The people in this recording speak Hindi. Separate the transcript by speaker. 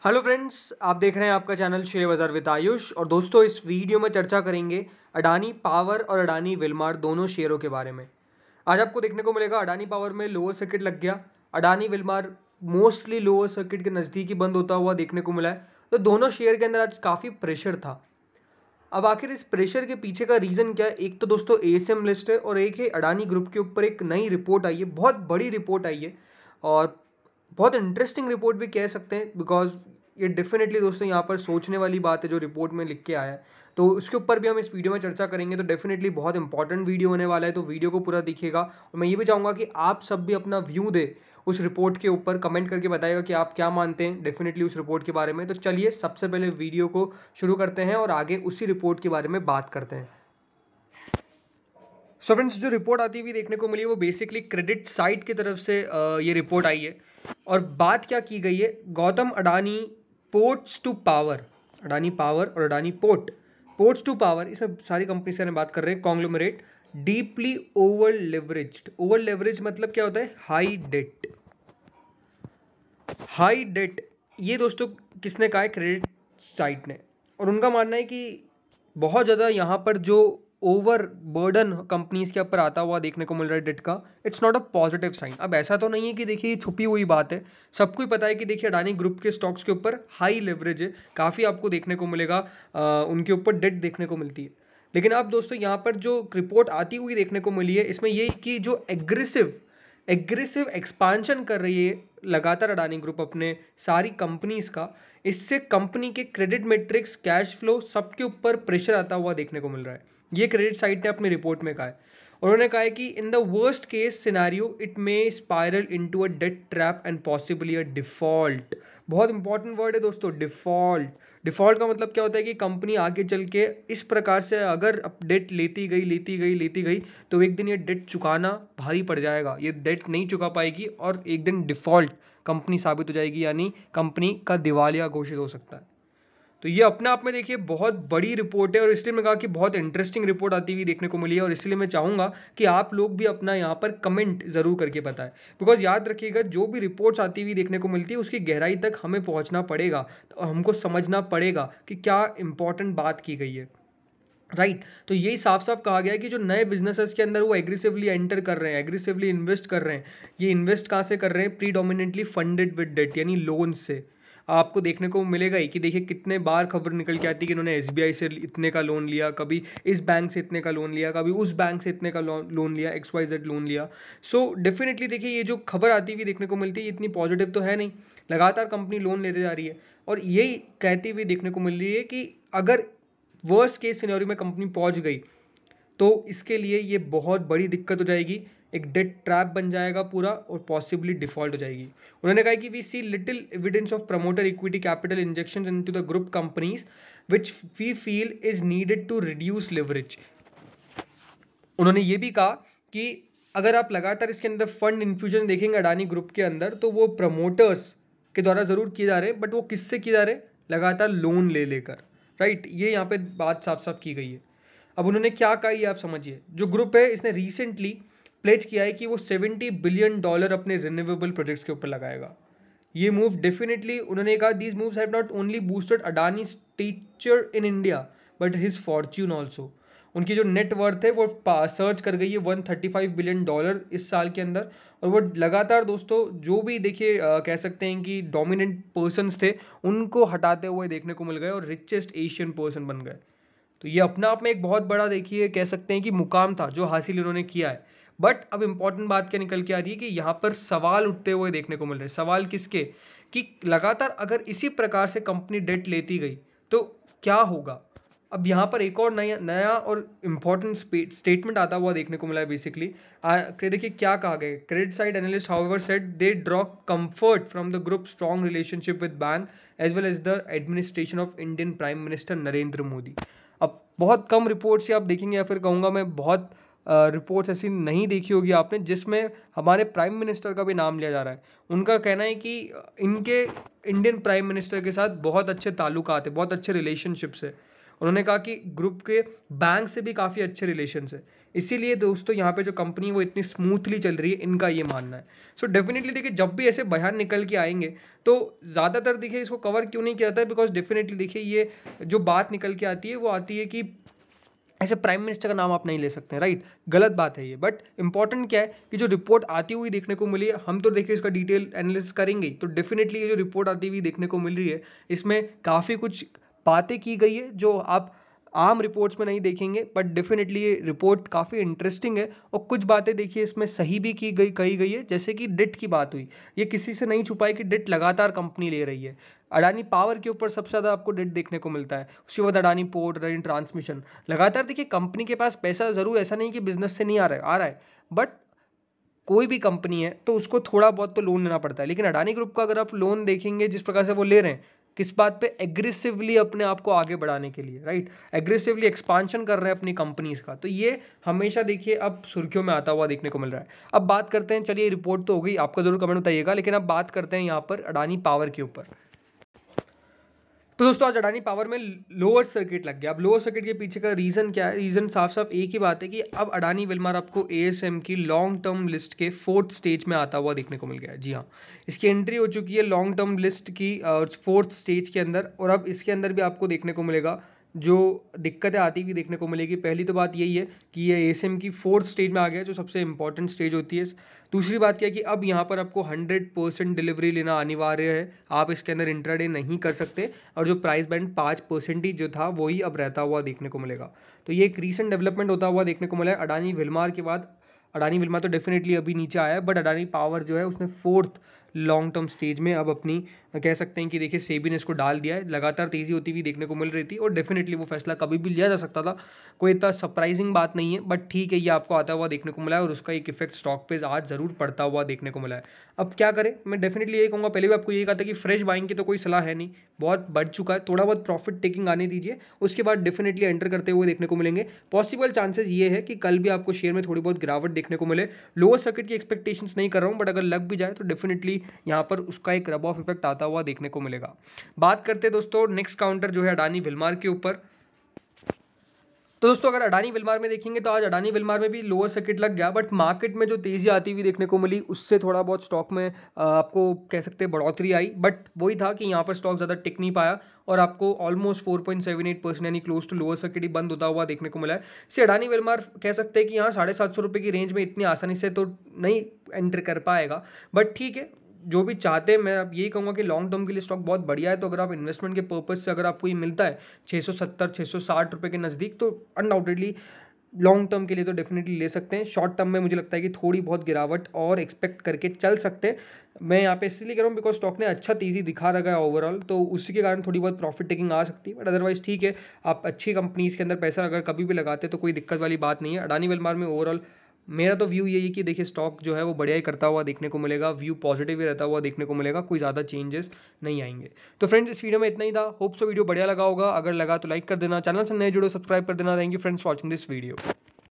Speaker 1: हेलो फ्रेंड्स, आप देख रहे हैं आपका चैनल शेयर बाजार विद आयुष। और दोस्तों, इस वीडियो में चर्चा करेंगे अडानी पावर और अडानी विल्मार दोनों शेयरों के बारे में। आज आपको देखने को मिलेगा अडानी पावर में लोअर सर्किट लग गया, Adani Wilmar mostly lower circuit के नज़दीक ही बंद होता हुआ देखने को मिला है। तो दोनों शेयर के अंदर आज काफ़ी प्रेशर था। अब आखिर इस प्रेशर के पीछे का रीज़न क्या है? एक तो दोस्तों एएसएम लिस्ट है और एक है अडानी ग्रुप के ऊपर एक नई रिपोर्ट आई है, बहुत बड़ी रिपोर्ट आई है और बहुत इंटरेस्टिंग रिपोर्ट भी कह सकते हैं, बिकॉज ये डेफिनेटली दोस्तों यहाँ पर सोचने वाली बात है जो रिपोर्ट में लिख के आया है। तो उसके ऊपर भी हम इस वीडियो में चर्चा करेंगे। तो डेफिनेटली बहुत इंपॉर्टेंट वीडियो होने वाला है, तो वीडियो को पूरा दिखेगा। और मैं ये भी चाहूँगा कि आप सब भी अपना व्यू दें उस रिपोर्ट के ऊपर, कमेंट करके बताइएगा कि आप क्या मानते हैं डेफिनेटली उस रिपोर्ट के बारे में। तो चलिए सबसे पहले वीडियो को शुरू करते हैं और आगे उसी रिपोर्ट के बारे में बात करते हैं। सो फ्रेंड्स, जो रिपोर्ट आती हुई देखने को मिली वो बेसिकली क्रेडिट साइट की तरफ से ये रिपोर्ट आई है। और बात क्या की गई है? Gautam Adani ports to power, Adani power और अडानी पोर्ट्स टू पावर, इसमें सारी कंपनी से बात कर रहे हैं। Conglomerate deeply over leveraged. Over leverage मतलब क्या होता है? High date. हाई डेट ये दोस्तों किसने कहा है? क्रेडिट साइट ने। और उनका मानना है कि बहुत ज़्यादा यहाँ पर जो ओवर बर्डन कंपनीज के ऊपर आता हुआ देखने को मिल रहा है डेट का, it's not a positive sign. अब ऐसा तो नहीं है कि देखिए ये छुपी हुई बात है, सबको ही पता है कि देखिए अडानी ग्रुप के स्टॉक्स के ऊपर हाई लेवरेज है, काफ़ी आपको देखने को मिलेगा उनके ऊपर डेट देखने को मिलती है। लेकिन अब दोस्तों यहाँ पर जो रिपोर्ट आती हुई देखने को मिली है, इसमें ये कि जो एग्रेसिव एक्सपांशन कर रही है लगातार अडानी ग्रुप अपने सारी कंपनीज का, इससे कंपनी के क्रेडिट मैट्रिक्स, कैश फ्लो, सबके ऊपर प्रेशर आता हुआ देखने को मिल रहा है। ये क्रेडिट साइट ने अपनी रिपोर्ट में कहा है। उन्होंने कहा है कि in the worst case scenario it may spiral into a debt trap and possibly a default. बहुत इंपॉर्टेंट वर्ड है दोस्तों, डिफॉल्ट। डिफॉल्ट का मतलब क्या होता है कि कंपनी आगे चल के इस प्रकार से अगर डेट लेती गई तो एक दिन ये डेट चुकाना भारी पड़ जाएगा, ये डेट नहीं चुका पाएगी और एक दिन डिफॉल्ट कंपनी साबित हो जाएगी, यानी कंपनी का दिवालिया घोषित हो सकता है। तो ये अपने आप में देखिए बहुत बड़ी रिपोर्ट है और इसलिए मैं कहा कि बहुत इंटरेस्टिंग रिपोर्ट आती हुई देखने को मिली है। और इसलिए मैं चाहूँगा कि आप लोग भी अपना यहाँ पर कमेंट ज़रूर करके बताएं, बिकॉज याद रखिएगा जो भी रिपोर्ट्स आती हुई देखने को मिलती है उसकी गहराई तक हमें पहुँचना पड़ेगा, तो हमको समझना पड़ेगा कि क्या इंपॉर्टेंट बात की गई है, राइट। तो यही साफ साफ कहा गया है कि जो नए बिजनेसेस के अंदर वो एग्रेसिवली एंटर कर रहे हैं, एग्रेसिवली इन्वेस्ट कर रहे हैं। ये इन्वेस्ट कहाँ से कर रहे हैं? प्रीडोमिनेंटली फंडेड विद डेट, यानी लोन से। आपको देखने को मिलेगा ही कि देखिए कितने बार खबर निकल के आती है कि इन्होंने एसबीआई से इतने का लोन लिया, कभी इस बैंक से इतने का लोन लिया, कभी उस बैंक से इतने का लोन लिया, XYZ लोन लिया। सो डेफिनेटली देखिए ये जो खबर आती हुई देखने को मिलती है इतनी पॉजिटिव तो है नहीं, लगातार कंपनी लोन लेते जा रही है। और यही कहती हुई देखने को मिल रही है कि अगर वर्स्ट केस सिनेरियो में कंपनी पहुंच गई तो इसके लिए ये बहुत बड़ी दिक्कत हो जाएगी, एक डेट ट्रैप बन जाएगा पूरा और पॉसिबली डिफॉल्ट हो जाएगी। उन्होंने कहा कि we see little evidence of promoter equity capital injections into the group companies which we feel is needed to reduce leverage. उन्होंने ये भी कहा कि अगर आप लगातार इसके अंदर फंड इन्फ्यूजन देखेंगे अडानी ग्रुप के अंदर, तो वो प्रमोटर्स के द्वारा ज़रूर किए जा रहे हैं, बट वो किससे किए जा रहे हैं? लगातार लोन ले लेकर, राइट। ये यहाँ पे बात साफ साफ की गई है। अब उन्होंने क्या कहा ये आप समझिए। जो ग्रुप है इसने रिसेंटली प्लेज किया है कि वो $70 बिलियन अपने रिन्यूएबल प्रोजेक्ट्स के ऊपर लगाएगा। ये मूव डेफिनेटली, उन्होंने कहा these moves have not only boosted Adani stature in India but his fortune also. उनकी जो नेट वर्थ है वो सर्च कर गई है $135 बिलियन इस साल के अंदर। और वो लगातार दोस्तों जो भी देखिए कह सकते हैं कि डोमिनेंट पर्सन्स थे उनको हटाते हुए देखने को मिल गए और रिचेस्ट एशियन पर्सन बन गए। तो ये अपने आप में एक बहुत बड़ा देखिए कह सकते हैं कि मुकाम था जो हासिल इन्होंने किया है। बट अब इंपॉर्टेंट बात क्या निकल के आ रही है कि यहाँ पर सवाल उठते हुए देखने को मिल रहे हैं। सवाल किसके? कि लगातार अगर इसी प्रकार से कंपनी डेट लेती गई तो क्या होगा। अब यहाँ पर एक और नया और इम्पॉर्टेंट स्टेटमेंट आता हुआ देखने को मिला है। बेसिकली देखिए क्या कहा गया। Credit side analyst however said they draw comfort from the group strong relationship with bank as well as the administration of Indian prime minister Narendra Modi. अब बहुत कम रिपोर्ट्स से आप देखेंगे, या फिर कहूँगा मैं बहुत रिपोर्ट्स ऐसी नहीं देखी होगी आपने जिसमें हमारे प्राइम मिनिस्टर का भी नाम लिया जा रहा है। उनका कहना है कि इनके इंडियन प्राइम मिनिस्टर के साथ बहुत अच्छे ताल्लुकात है, बहुत अच्छे रिलेशनशिप्स है। उन्होंने कहा कि ग्रुप के बैंक से भी काफ़ी अच्छे रिलेशंस है। इसीलिए दोस्तों यहाँ पे जो कंपनी वो इतनी स्मूथली चल रही है, इनका ये मानना है। सो डेफिनेटली देखिए जब भी ऐसे बयान निकल के आएंगे तो ज़्यादातर देखिए इसको कवर क्यों नहीं किया जाता है, बिकॉज डेफिनेटली देखिए ये जो बात निकल के आती है वो आती है कि ऐसे प्राइम मिनिस्टर का नाम आप नहीं ले सकते, राइट। गलत बात है ये, बट इंपॉर्टेंट क्या है कि जो रिपोर्ट आती हुई देखने को मिली है, हम तो देखिए इसका डिटेल एनालिसिस करेंगे, तो डेफिनेटली ये जो रिपोर्ट आती हुई देखने को मिल रही है इसमें काफ़ी कुछ बातें की गई है जो आप आम रिपोर्ट्स में नहीं देखेंगे, बट डेफिनेटली ये रिपोर्ट काफ़ी इंटरेस्टिंग है। और कुछ बातें देखिए इसमें सही भी कही गई है, जैसे कि डिट की बात हुई, ये किसी से नहीं छुपाई कि डिट लगातार कंपनी ले रही है। अडानी पावर के ऊपर सबसे ज़्यादा आपको डिट देखने को मिलता है, उसके बाद अडानी पोर्ट, अडानी ट्रांसमिशन। लगातार देखिए कंपनी के पास पैसा ज़रूर, ऐसा नहीं कि बिजनेस से नहीं आ रहा है, बट कोई भी कंपनी है तो उसको थोड़ा बहुत तो लोन लेना पड़ता है। लेकिन अडानी ग्रुप का अगर आप लोन देखेंगे जिस प्रकार से वो ले रहे हैं, किस बात पे, एग्रेसिवली अपने आप को आगे बढ़ाने के लिए, राइट, एग्रेसिवली एक्सपांशन कर रहे हैं अपनी कंपनीज का, तो ये हमेशा देखिए अब सुर्खियों में आता हुआ देखने को मिल रहा है। अब बात करते हैं, चलिए रिपोर्ट तो हो गई, आपका जरूर कमेंट बताइएगा, लेकिन अब बात करते हैं यहाँ पर अडानी पावर के ऊपर। तो दोस्तों आज अडानी पावर में लोअर सर्किट लग गया। अब लोअर सर्किट के पीछे का रीज़न क्या है? रीज़न साफ साफ एक ही बात है कि अब अडानी विल्मार आपको एएसएम की लॉन्ग टर्म लिस्ट के 4th स्टेज में आता हुआ देखने को मिल गया है। जी हाँ, इसकी एंट्री हो चुकी है लॉन्ग टर्म लिस्ट की 4th स्टेज के अंदर, और अब इसके अंदर भी आपको देखने को मिलेगा जो दिक्कतें आती हुई देखने को मिलेगी। पहली तो बात यही है कि ये एएसएम की 4th स्टेज में आ गया, जो सबसे इंपॉर्टेंट स्टेज होती है। दूसरी बात क्या है कि अब यहाँ पर आपको 100% डिलीवरी लेना अनिवार्य है, आप इसके अंदर इंट्राडे नहीं कर सकते, और जो प्राइस बैंड 5% ही जो था वही अब रहता हुआ देखने को मिलेगा। तो ये एक रीसेंट डेवलपमेंट होता हुआ देखने को मिला है। अडानी विल्मार के बाद अडानी विल्मार तो डेफिनेटली अभी नीचे आया है, बट अडानी पावर जो है उसने 4th लॉन्ग टर्म स्टेज में अब अपनी कह सकते हैं कि देखिए सेबी ने इसको डाल दिया है। लगातार तेज़ी होती हुई देखने को मिल रही थी, और डेफिनेटली वो फैसला कभी भी लिया जा सकता था, कोई इतना सरप्राइजिंग बात नहीं है, बट ठीक है ये आपको आता हुआ देखने को मिला है, और उसका एक इफेक्ट स्टॉक पे आज ज़रूर पड़ता हुआ देखने को मिला है। अब क्या करें, मैं डेफिनेटली यही कहूँगा, पहले भी आपको यही कहा था कि फ्रेश बाइंग की तो कोई सलाह है नहीं, बहुत बढ़ चुका है, थोड़ा बहुत प्रॉफिट टेकिंग आने दीजिए, उसके बाद डेफिनेटली एंटर करते हुए देखने को मिलेंगे। पॉसिबल चांसेस ये है कि कल भी आपको शेयर में थोड़ी बहुत गिरावट देखने को मिले। लोअर सर्किट की एक्सपेक्टेशंस नहीं कर रहा हूँ, बट अगर लग भी जाए तो डेफिनेटली यहाँ पर उसका एक रब ऑफ इफेक्ट आता हुआ देखने को मिलेगा। बात करते हैं दोस्तों नेक्स्ट काउंटर जो है अडानी विल्मार के ऊपर। तो दोस्तों अगर अडानी विल्मार में देखेंगे तो आज अडानी विल्मार में भी लोअर सर्किट लग गया, बट मार्केट में जो तेजी आती हुई देखने को मिली उससे थोड़ा बहुत स्टॉक में आपको कह सकते हैं बढ़ोतरी आई, बट वही था कि यहाँ पर स्टॉक ज़्यादा टिक नहीं पाया, और आपको ऑलमोस्ट 4.78% यानी क्लोज टू लोअर सर्किट ही बंद होता हुआ देखने को मिला है। से अडानी विल्मार कह सकते हैं कि यहाँ 750 रुपये की रेंज में इतनी आसानी से तो नहीं एंटर कर पाएगा, बट ठीक है, जो भी चाहते हैं, मैं अब यही कहूँगा कि लॉन्ग टर्म के लिए स्टॉक बहुत बढ़िया है। तो अगर आप इन्वेस्टमेंट के पर्पज से अगर आपको ये मिलता है 670-660 रुपये के नज़दीक, तो अनडाउटेडली लॉन्ग टर्म के लिए तो डेफिनेटली ले सकते हैं। शॉर्ट टर्म में मुझे लगता है कि थोड़ी बहुत गिरावट और एक्सपेक्ट करके चल सकते हैं। मैं यहाँ पे इसलिए कह रहा हूँ बिकॉज स्टॉक ने अच्छा तेज़ी दिखा रखा है ओवरऑल, तो उसी के कारण थोड़ी बहुत प्रॉफिट टेकिंग आ सकती है, बट अदरवाइज ठीक है। आप अच्छी कंपनीज़ के अंदर पैसा अगर कभी भी लगाते तो कोई दिक्कत वाली बात नहीं है। अडानी विल्मार में ओवरऑल मेरा तो व्यू यही है कि देखिए स्टॉक जो है वो बढ़िया ही करता हुआ देखने को मिलेगा, व्यू पॉजिटिव ही रहता हुआ देखने को मिलेगा, कोई ज़्यादा चेंजेस नहीं आएंगे। तो फ्रेंड्स इस वीडियो में इतना ही था, होप सो वीडियो बढ़िया लगा होगा, अगर लगा तो लाइक कर देना, चैनल से नए जुड़ो सब्सक्राइब कर देना। Thank you friends watching this video.